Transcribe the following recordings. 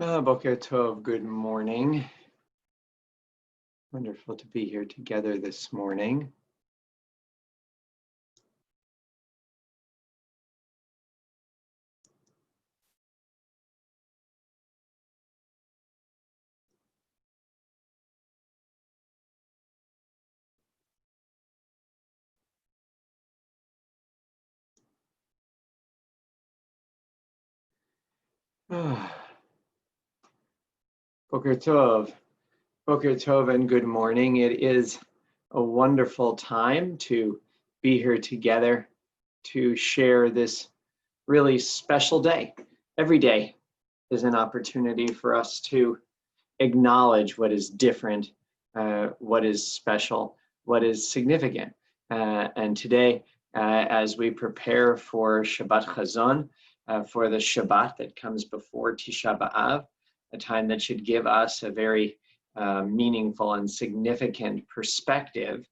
Boker Tov, good morning. Wonderful to be here together this morning. Boker Tov, Boker Tov, and good morning. It is a wonderful time to be here together to share this really special day. Every day is an opportunity for us to acknowledge what is different, what is special, what is significant. And today, as we prepare for Shabbat Chazon, for the Shabbat that comes before Tisha B'Av, a time that should give us a very meaningful and significant perspective,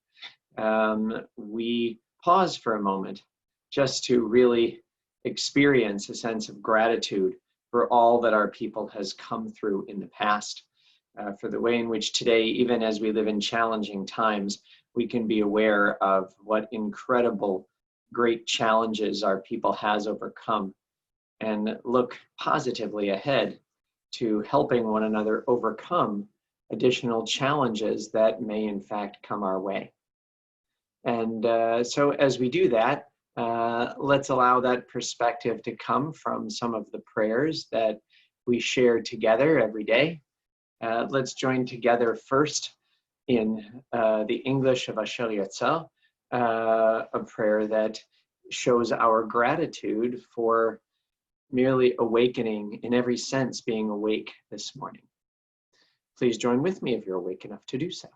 we pause for a moment just to really experience a sense of gratitude for all that our people has come through in the past, for the way in which today, even as we live in challenging times, we can be aware of what incredible, great challenges our people has overcome and look positively ahead to helping one another overcome additional challenges that may in fact come our way. And so as we do that, let's allow that perspective to come from some of the prayers that we share together every day. Let's join together first in the English of Asher Yatza, a prayer that shows our gratitude for merely awakening, in every sense, being awake this morning. Please join with me if you're awake enough to do so.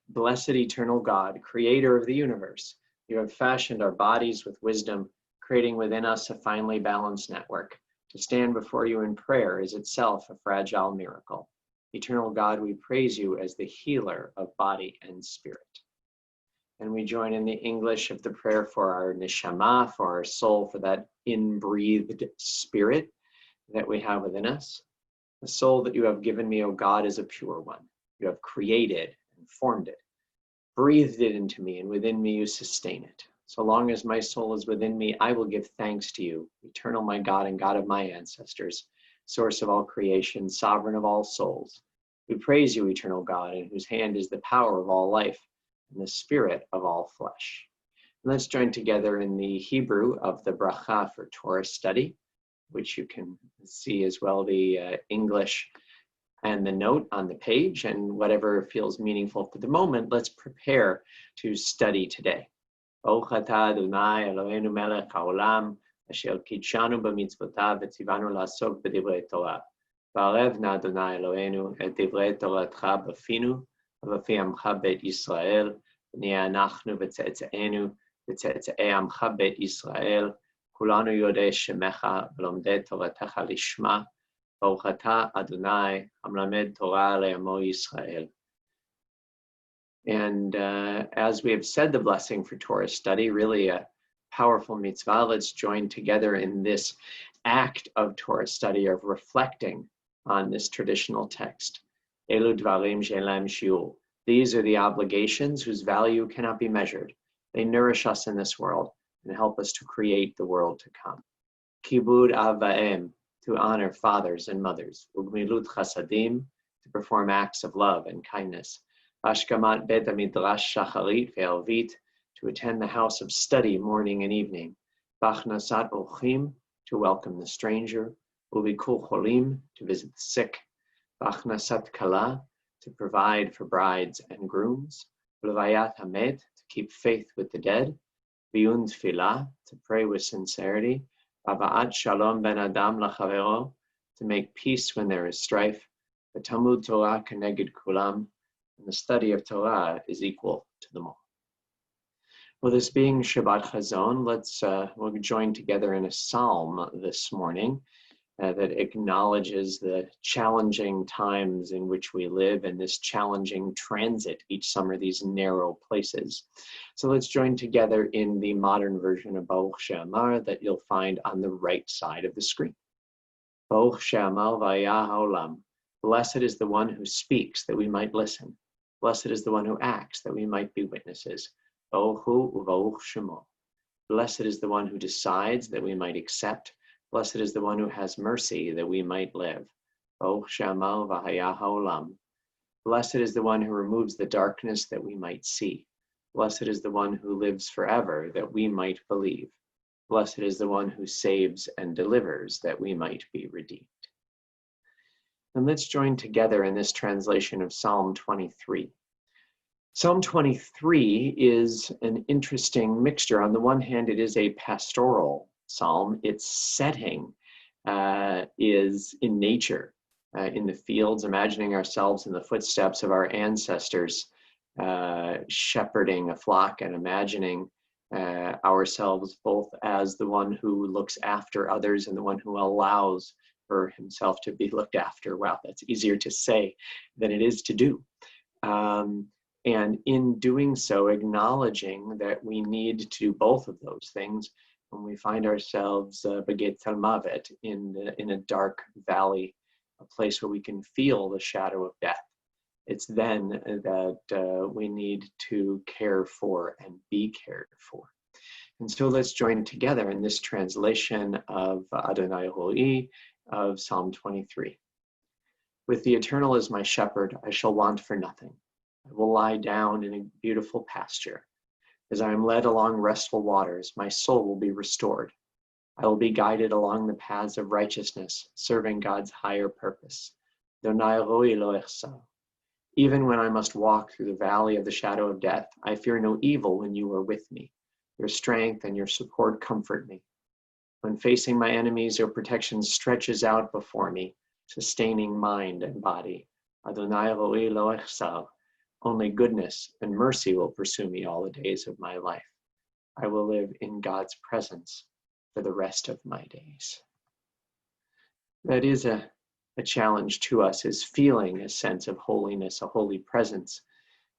Blessed eternal God, creator of the universe, you have fashioned our bodies with wisdom, creating within us a finely balanced network. To stand before you in prayer is itself a fragile miracle. Eternal God, we praise you as the healer of body and spirit. And we join in the English of the prayer for our neshama, for our soul, for that inbreathed spirit that we have within us. The soul that you have given me, O God, is a pure one. You have created and formed it, breathed it into me, and within me you sustain it. So long as my soul is within me, I will give thanks to you, eternal my God and God of my ancestors, source of all creation, sovereign of all souls. We praise you, eternal God, in whose hand is the power of all life and the spirit of all flesh. And let's join together in the Hebrew of the bracha for Torah study, which you can see as well the English and the note on the page, and whatever feels meaningful for the moment, let's prepare to study today. Baruch atah Adonai Eloheinu melech haolam, asher kidshanu b'mitzvotav v'tzivanu la'asok b'divrei Torah. Va'arevna Adonai Eloheinu et divrei Toratcha b'finu ובפי עמך בית ישראל, ונהיה אנחנו וצאצאינו, וצאצאי עמך בית ישראל, כולנו יודעי שמך ולומדי תורתך לשמה, ברוך אתה אדוני, המלמד תורה לעמו ישראל. And as we have said the blessing for Torah study, really a powerful mitzvah, let's join together in this act of Torah study, of reflecting on this traditional text. Elu dvarim she'en lahem shiur. These are the obligations whose value cannot be measured. They nourish us in this world and help us to create the world to come. Kibud av va'em, to honor fathers and mothers. Ugmilut chasadim, to perform acts of love and kindness. Ashkamat bet midrash shacharit ve'alvit, to attend the house of study morning and evening. Bachnasat ochim, to welcome the stranger. Ubikul cholim, to visit the sick. Bachnasat kala, to provide for brides and grooms. Levayat hamet, to keep faith with the dead. Biyun tfilah, to pray with sincerity. Ava'at shalom ben adam lachavero, to make peace when there is strife. The Talmud Torah keneged kulam, and the study of Torah is equal to them all. Well, this being Shabbat Chazon, we'll join together in a psalm this morning that acknowledges the challenging times in which we live and this challenging transit each summer, these narrow places. So let's join together in the modern version of Baruch She'amar that you'll find on the right side of the screen. Baruch she'amar v'haya ha'olam. Blessed is the one who speaks that we might listen. Blessed is the one who acts that we might be witnesses. Baruch hu u'baruch shemo. Blessed is the one who decides that we might accept. Blessed is the one who has mercy that we might live. Baruch she'amar v'haya ha'olam. Blessed is the one who removes the darkness that we might see. Blessed is the one who lives forever that we might believe. Blessed is the one who saves and delivers that we might be redeemed. And let's join together in this translation of Psalm 23. Psalm 23 is an interesting mixture. On the one hand, it is a pastoral psalm. Its setting is in nature, in the fields, imagining ourselves in the footsteps of our ancestors, shepherding a flock and imagining ourselves both as the one who looks after others and the one who allows for himself to be looked after. Wow, that's easier to say than it is to do. And in doing so, acknowledging that we need to do both of those things when we find ourselves beget mavet, in a dark valley, a place where we can feel the shadow of death. It's then that we need to care for and be cared for. And so let's join together in this translation of Adonai Ro'i of Psalm 23. With the Eternal as my shepherd, I shall want for nothing. I will lie down in a beautiful pasture. As I am led along restful waters, my soul will be restored. I will be guided along the paths of righteousness, serving God's higher purpose. Adonai Ro'i lo echsa. Even when I must walk through the valley of the shadow of death, I fear no evil when you are with me. Your strength and your support comfort me. When facing my enemies, your protection stretches out before me, sustaining mind and body. Adonai Ro'i lo echsa. Only goodness and mercy will pursue me all the days of my life. I will live in God's presence for the rest of my days. That is a challenge to us, is feeling a sense of holiness, a holy presence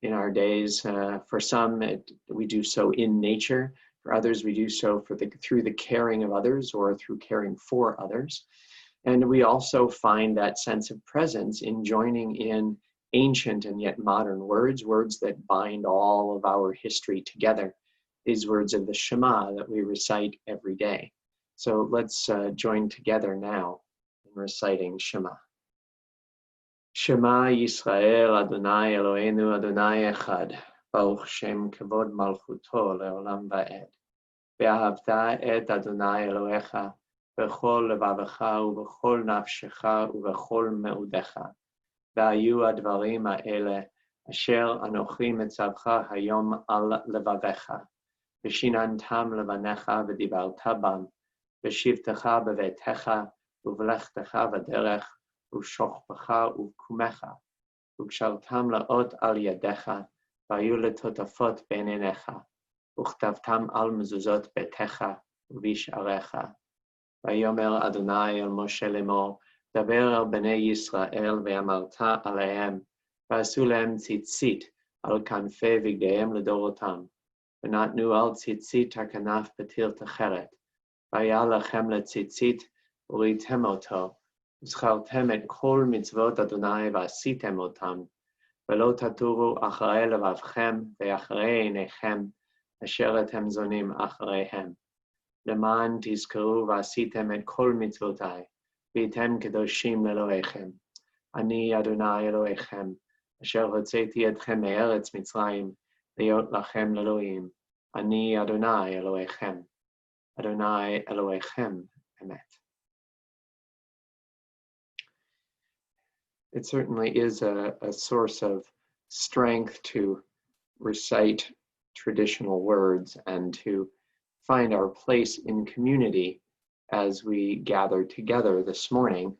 in our days. For some, we do so in nature. For others, we do so through the caring of others or through caring for others. And we also find that sense of presence in joining in ancient and yet modern words that bind all of our history together, these words of the Shema that we recite every day. So let's join together now in reciting Shema. Shema Yisrael, Adonai Eloheinu, Adonai Echad, Baruch Shem Kavod Malchuto Leolam Va'ed. Ve'ahavta et Adonai Elohecha, Bechol Levavecha, Ubechol Nafshecha, Ubechol Meudecha. והיו הדברים האלה אשר אנוכי מצווך היום על לבביך, ושיננתם לבניך ודיברת בם, בשבתך בביתך ובלכתך בדרך, ובשוכבך ובקומך, וקשרתם לאות על ידיך, והיו לטוטפות בין עיניך, וכתבתם על מזוזות ביתך ובשעריך. ויאמר אדוני אל משה לאמור, דבר אל בני ישראל ואמרת עליהם, ועשו להם ציצית על כנפי בגדיהם לדורותם, ונתנו על ציצית הכנף פתיל תכרת, והיה לכם לציצית וראיתם אותו, וזכרתם את כל מצוות אדוני ועשיתם אותם, ולא תטורו אחרי לבבכם ואחרי עיניכם, אשר אתם זונים אחריהם, למען תזכרו ועשיתם את כל מצוותיי, והייתם קדושים לאלוהיכם. אני אדוני אלוהיכם, אשר הוצאתי אתכם מארץ מצרים, להיות לכם לאלוהים. אני אדוני אלוהיכם. אדוני אלוהיכם אמת. It certainly is a source of strength to recite traditional words and to find our place in community as we gather together this morning.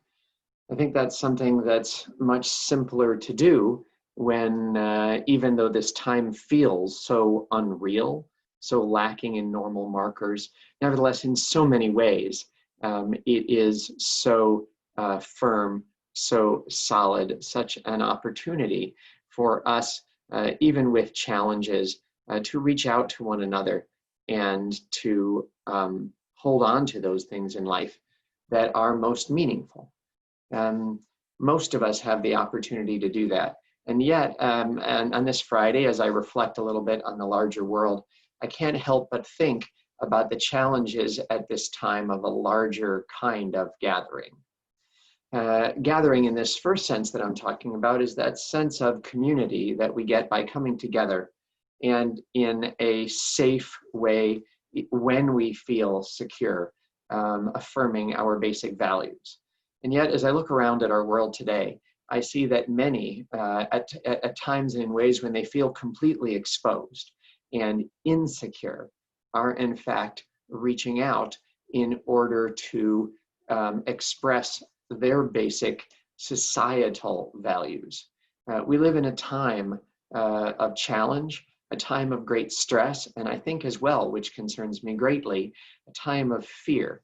I think that's something that's much simpler to do when, even though this time feels so unreal, so lacking in normal markers, nevertheless, in so many ways, it is so firm, so solid, such an opportunity for us, even with challenges, to reach out to one another and to hold on to those things in life that are most meaningful. Most of us have the opportunity to do that. And yet, and on this Friday, as I reflect a little bit on the larger world, I can't help but think about the challenges at this time of a larger kind of gathering. Gathering in this first sense that I'm talking about is that sense of community that we get by coming together and in a safe way when we feel secure, affirming our basic values. And yet, as I look around at our world today, I see that many, at times and in ways when they feel completely exposed and insecure, are in fact reaching out in order to express their basic societal values. We live in a time of challenge, a time of great stress, and I think as well, which concerns me greatly, a time of fear.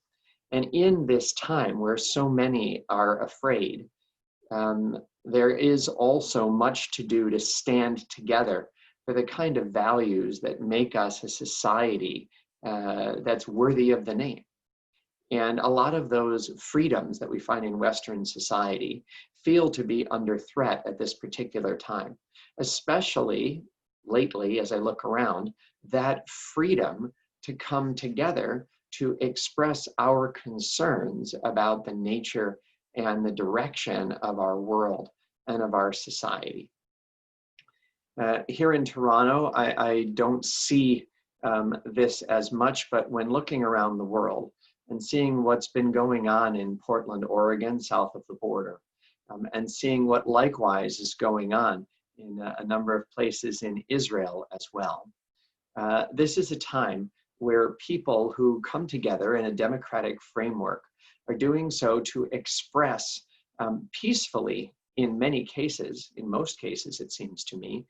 And in this time where so many are afraid, there is also much to do to stand together for the kind of values that make us a society that's worthy of the name. And a lot of those freedoms that we find in Western society feel to be under threat at this particular time, especially lately as I look around, that freedom to come together to express our concerns about the nature and the direction of our world and of our society. Here in Toronto, I don't see this as much, but when looking around the world and seeing what's been going on in Portland, Oregon, south of the border, and seeing what likewise is going on in a number of places in Israel as well. This is a time where people who come together in a democratic framework are doing so to express peacefully, in many cases, in most cases it seems to me,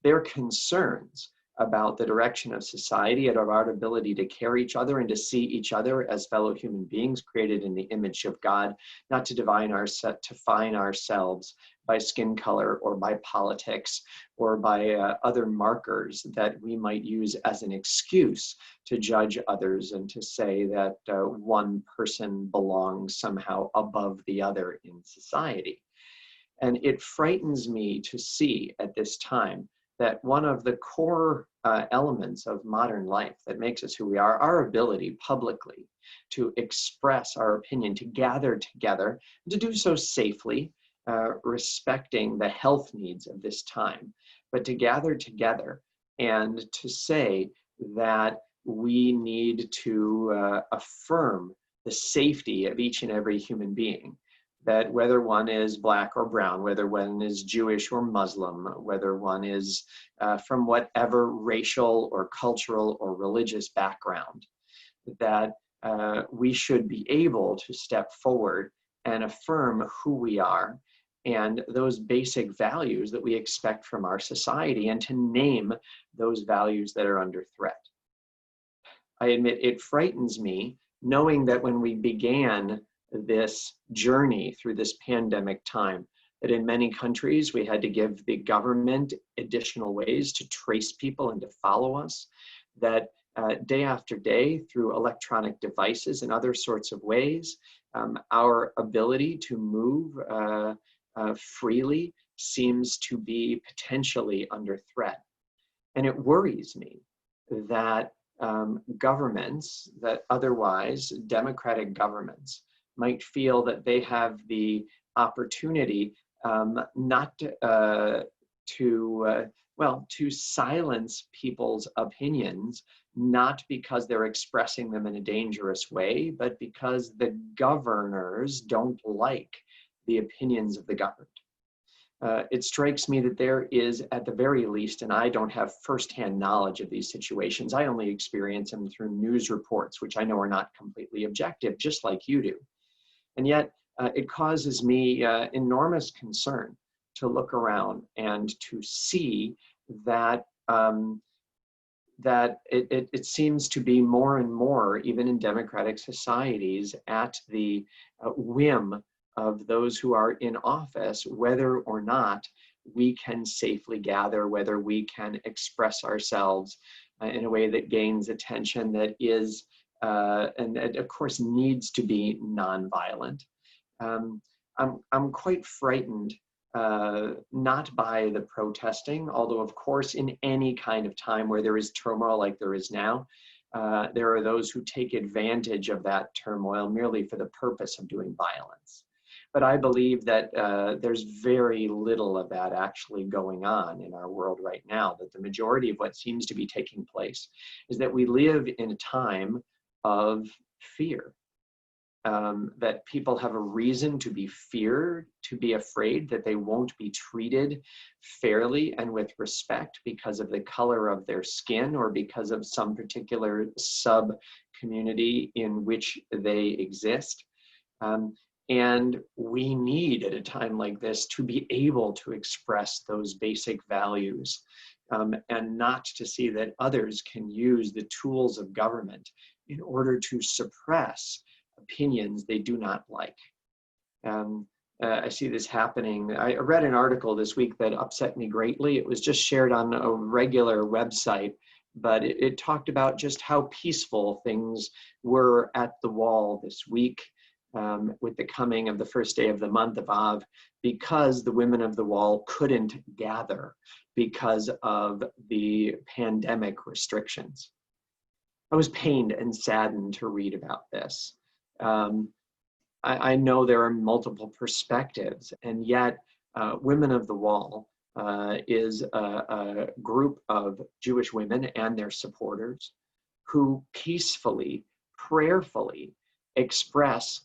their concerns about the direction of society and of our ability to care each other and to see each other as fellow human beings created in the image of God, not to define ourselves by skin color or by politics or by other markers that we might use as an excuse to judge others and to say that one person belongs somehow above the other in society. And it frightens me to see at this time that one of the core elements of modern life that makes us who we are, our ability publicly to express our opinion, to gather together, to do so safely, respecting the health needs of this time, but to gather together and to say that we need to affirm the safety of each and every human being, that whether one is Black or brown, whether one is Jewish or Muslim, whether one is from whatever racial or cultural or religious background, that we should be able to step forward and affirm who we are and those basic values that we expect from our society, and to name those values that are under threat. I admit it frightens me knowing that when we began this journey through this pandemic time, that in many countries we had to give the government additional ways to trace people and to follow us, that day after day through electronic devices and other sorts of ways, our ability to move freely seems to be potentially under threat. And it worries me that governments, that otherwise democratic governments, might feel that they have the opportunity not to silence people's opinions, not because they're expressing them in a dangerous way, but because the governors don't like the opinions of the governed. It strikes me that there is, at the very least, and I don't have firsthand knowledge of these situations, I only experience them through news reports, which I know are not completely objective, just like you do. And yet, it causes me enormous concern to look around and to see that it seems to be more and more, even in democratic societies, at the whim of those who are in office, whether or not we can safely gather, whether we can express ourselves in a way that gains attention, that is and it, of course, needs to be nonviolent. I'm quite frightened, not by the protesting, although of course in any kind of time where there is turmoil like there is now, there are those who take advantage of that turmoil merely for the purpose of doing violence. But I believe that there's very little of that actually going on in our world right now, that the majority of what seems to be taking place is that we live in a time of fear. That people have a reason to be feared, to be afraid that they won't be treated fairly and with respect because of the color of their skin or because of some particular sub-community in which they exist. And we need, at a time like this, to be able to express those basic values and not to see that others can use the tools of government in order to suppress opinions they do not like. I see this happening. I read an article this week that upset me greatly. It was just shared on a regular website, but it talked about just how peaceful things were at the wall this week with the coming of the first day of the month of Av, because the women of the wall couldn't gather because of the pandemic restrictions. I was pained and saddened to read about this. I know there are multiple perspectives, and yet Women of the Wall is a group of Jewish women and their supporters who peacefully, prayerfully express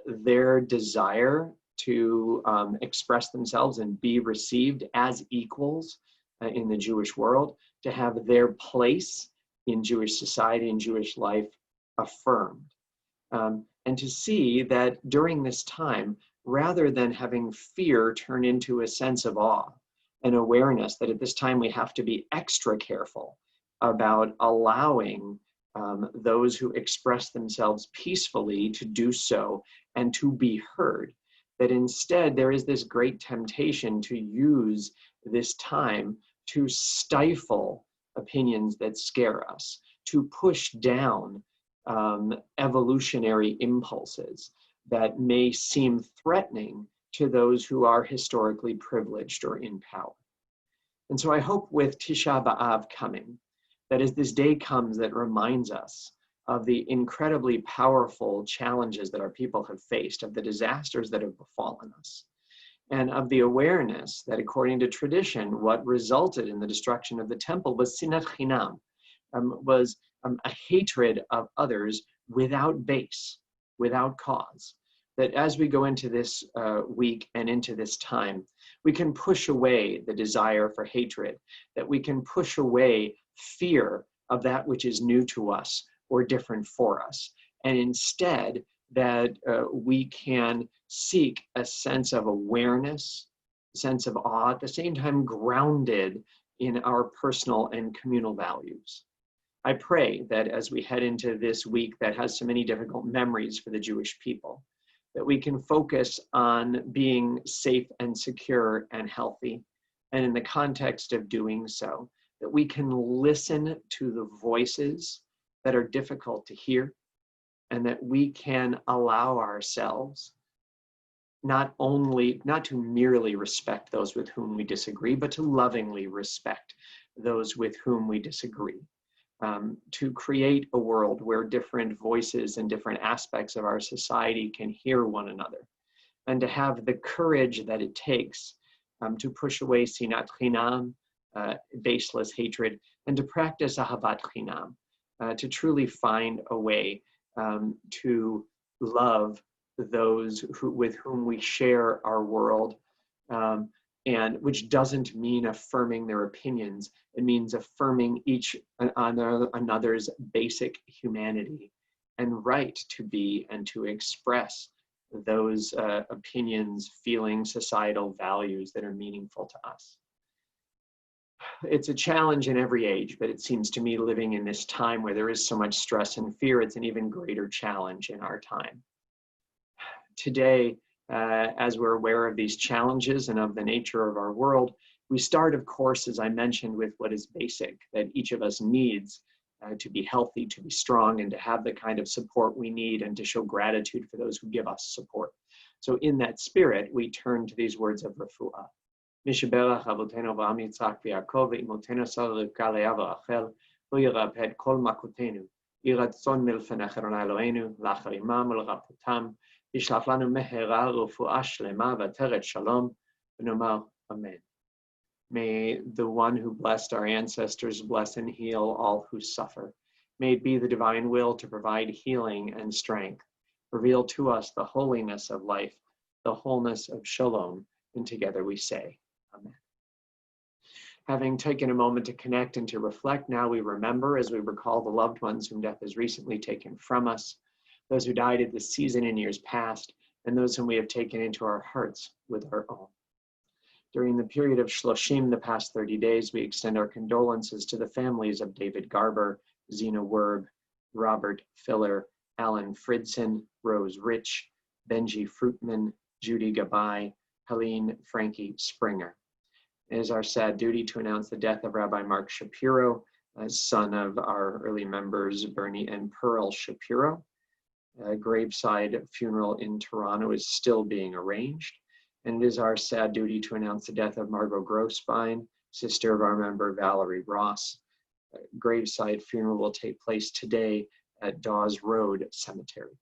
their desire to express themselves and be received as equals in the Jewish world, to have their place in Jewish society and Jewish life affirmed. And to see that during this time, rather than having fear turn into a sense of awe and awareness that at this time we have to be extra careful about allowing those who express themselves peacefully to do so and to be heard, that instead there is this great temptation to use this time to stifle opinions that scare us, to push down evolutionary impulses that may seem threatening to those who are historically privileged or in power. And so I hope with Tisha B'Av coming, that as this day comes that reminds us of the incredibly powerful challenges that our people have faced, of the disasters that have befallen us, and of the awareness that according to tradition, what resulted in the destruction of the temple was sinat chinam, was a hatred of others without base, without cause. That as we go into this week and into this time, we can push away the desire for hatred, that we can push away fear of that which is new to us or different for us, and instead that we can seek a sense of awareness, a sense of awe, at the same time grounded in our personal and communal values. I pray that as we head into this week that has so many difficult memories for the Jewish people, that we can focus on being safe and secure and healthy. And in the context of doing so, that we can listen to the voices that are difficult to hear, and that we can allow ourselves not to merely respect those with whom we disagree, but to lovingly respect those with whom we disagree. To create a world where different voices and different aspects of our society can hear one another, and to have the courage that it takes to push away sinat chinam, baseless hatred, and to practice ahavat chinam, to truly find a way to love those with whom we share our world, and which doesn't mean affirming their opinions. It means affirming each another's basic humanity and right to be and to express those opinions, feelings, societal values that are meaningful to us. It's a challenge in every age, but it seems to me living in this time where there is so much stress and fear, it's an even greater challenge in our time. Today, as we're aware of these challenges and of the nature of our world, we start, of course, as I mentioned, with what is basic, that each of us needs to be healthy, to be strong, and to have the kind of support we need, and to show gratitude for those who give us support. So in that spirit, we turn to these words of refuah. Mishaberach Avotenu Avraham Yitzchak v'Yaakov v'imotenu Sarah Rivka Leah v'Rachel lo yiraped kol makotenu yiratzon milfenech Adonai Eloheinu lachar imam ulraputam yishlach lanu mehera refuah shlema v'teret shalom v'nomar amen. May the one who blessed our ancestors bless and heal all who suffer. May it be the divine will to provide healing and strength. Reveal to us the holiness of life, the wholeness of shalom, and together we say, Amen. Having taken a moment to connect and to reflect, now we remember as we recall the loved ones whom death has recently taken from us, those who died at this season in years past, and those whom we have taken into our hearts with our own. During the period of Shloshim, the past 30 days, we extend our condolences to the families of David Garber, Zena Werb, Robert Filler, Alan Fridson, Rose Rich, Benji Fruitman, Judy Gabai, Helene Frankie Springer. It is our sad duty to announce the death of Rabbi Mark Shapiro, son of our early members Bernie and Pearl Shapiro. A graveside funeral in Toronto is still being arranged. And it is our sad duty to announce the death of Margot Grossbein, sister of our member Valerie Ross. Graveside funeral will take place today at Dawes Road Cemetery.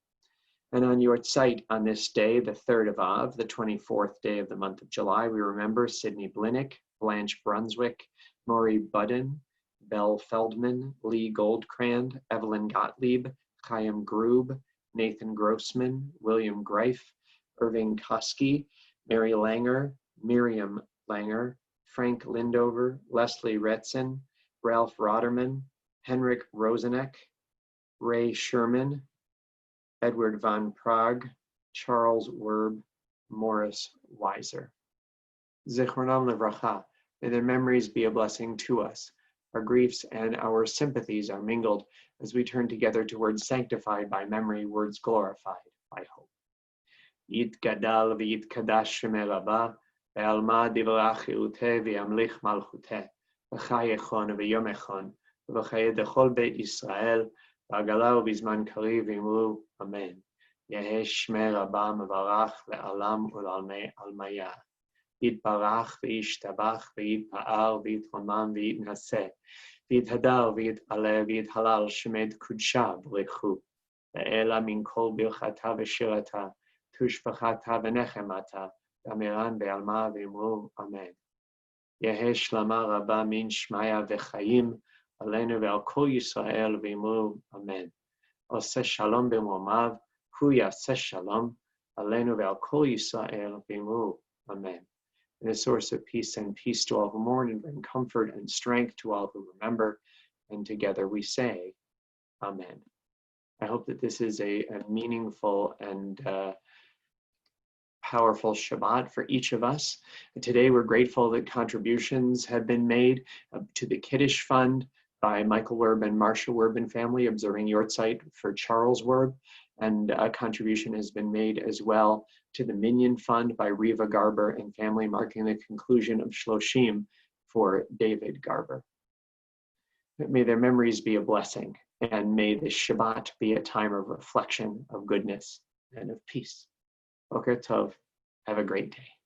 And on your site on this day, the 3rd of Av, the 24th day of the month of July, we remember Sidney Blinick, Blanche Brunswick, Maury Budden, Belle Feldman, Lee Goldcrand, Evelyn Gottlieb, Chaim Grube, Nathan Grossman, William Greif, Irving Koski, Mary Langer, Miriam Langer, Frank Lindover, Leslie Retzen, Ralph Roderman, Henrik Roseneck, Ray Sherman, Edward von Prague, Charles Werb, Morris Weiser. Zichronam Livracha, may their memories be a blessing to us. Our griefs and our sympathies are mingled as we turn together to words sanctified by memory, words glorified by hope. Yitgadal v'yitkadash shemeh Rabbah, ve'alma divrach yeuteh v'yamlich malchuteh, v'chayechon v'yomechon, v'chayeh dechol beit Yisrael, v'agala v'bizman kariv v'imru, Amen. Yeheh shmeh Rabbah mevarach le'alam u'lalmei almaya. Yitbarach v'yishtabach v'yitpa'ar v'yitromam v'yitnaseh, v'yithadar v'yitpaleh v'yithalal shemed kudsha b'rechu, ve'ela min kol birchata v'shirata, tushpachata v'nechemata, v'amiran be'alma v'imru, Amen. Yeheh shlama rabba min shmaya v'chayim, alenu ve'al kol Yisrael v'imru, Amen. Oseh shalom b'momav, hu yaseh shalom, alenu ve'al kol Yisrael v'imru, Amen. And a source of peace, and peace to all who mourn, and bring comfort and strength to all who remember. And together we say, Amen. I hope that this is a meaningful and powerful Shabbat for each of us. And today we're grateful that contributions have been made to the Kiddush Fund by Michael Werb and Marcia Werb and family, observing Yortzeit for Charles Werb. And a contribution has been made as well to the Minyan Fund by Riva Garber and family, marking the conclusion of Shloshim for David Garber. May their memories be a blessing, and may this Shabbat be a time of reflection, of goodness, and of peace. Boker Tov, have a great day.